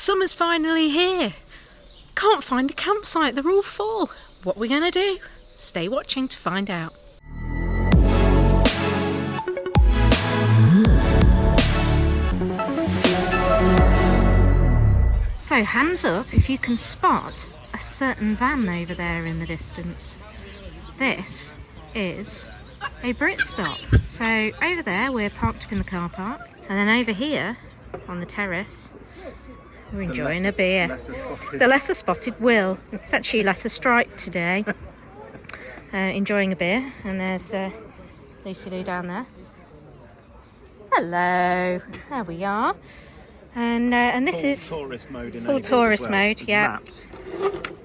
Summer's finally here. Can't find a campsite, they're all full. What are we gonna do? Stay watching to find out. So hands up if you can spot a certain van over there in the distance. This is a Britstop. So over there we're parked up in the car park, and then over here on the terrace we're enjoying a beer. The lesser spotted Will. It's actually lesser striped today. Enjoying a beer, and there's Lucy Lou down there. Hello. There we are. And this is tourist mode. Full tourist mode, yeah. Maps.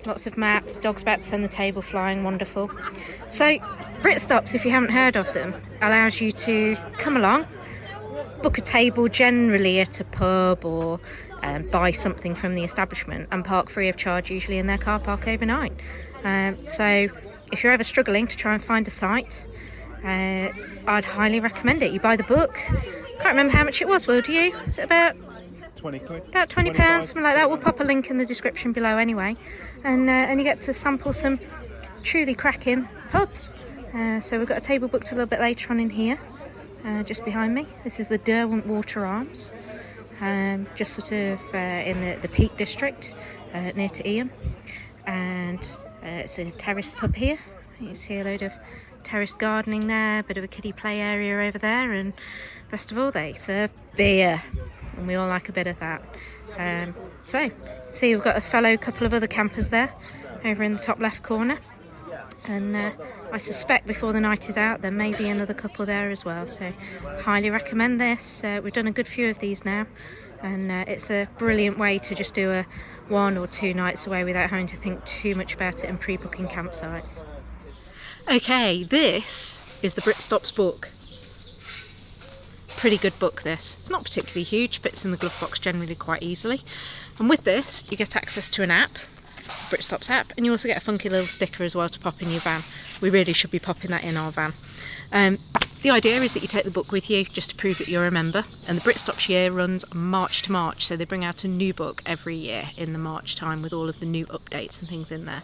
Lots of maps. Dog's about to send the table flying. Wonderful. So Britstops, if you haven't heard of them, allows you to come along, book a table generally at a pub or buy something from the establishment and park free of charge, usually in their car park overnight. So if you're ever struggling to try and find a site, I'd highly recommend it. You buy the book. Can't remember how much it was, Will, do you? Was it about 20 quid? About £20, something like that. We'll pop a link in the description below anyway. And you get to sample some truly cracking pubs. So we've got a table booked a little bit later on in here, just behind me. This is the Derwent Water Arms, just sort of in the Peak District, near to Ian. And it's a terraced pub here. You can see a load of terraced gardening there, a bit of a kiddie play area over there, and best of all, they serve beer. And we all like a bit of that. So, see, we've got a fellow couple of other campers there, over in the top left corner. And I suspect before the night is out, there may be another couple there as well. So, highly recommend this. We've done a good few of these now. And it's a brilliant way to just do a 1 or 2 nights away without having to think too much about it and pre-booking campsites. Okay, this is the Britstops book. Pretty good book this. It's not particularly huge, fits in the glove box generally quite easily. And with this you get access to an app, Britstops app, and you also get a funky little sticker as well to pop in your van. We really should be popping that in our van. The idea is that you take the book with you just to prove that you're a member, and the Britstops year runs March to March, so they bring out a new book every year in the March time with all of the new updates and things in there.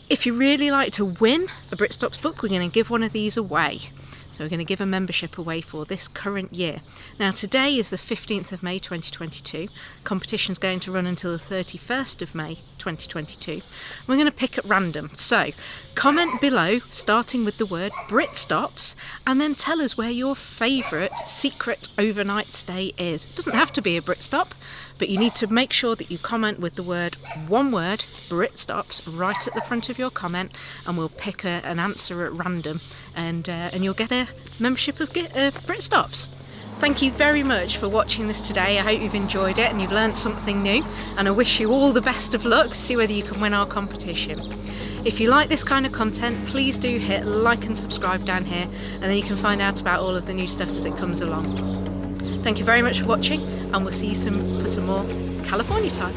If you really like to win a Britstops book, we're going to give one of these away. So we're going to give a membership away for this current year. Now today is the 15th of May 2022. Competition's going to run until the 31st of May 2022. We're going to pick at random. So comment below starting with the word Britstops and then tell us where your favourite secret overnight stay is. It doesn't have to be a Britstop, but you need to make sure that you comment with the word, one word, Britstops, right at the front of your comment, and we'll pick an answer at random, and you'll get a membership of Britstops. Thank you very much for watching this today. I hope you've enjoyed it and you've learned something new, and I wish you all the best of luck. See whether you can win our competition. If you like this kind of content, please do hit like and subscribe down here, and then you can find out about all of the new stuff as it comes along. Thank you very much for watching, and we'll see you for some more California time.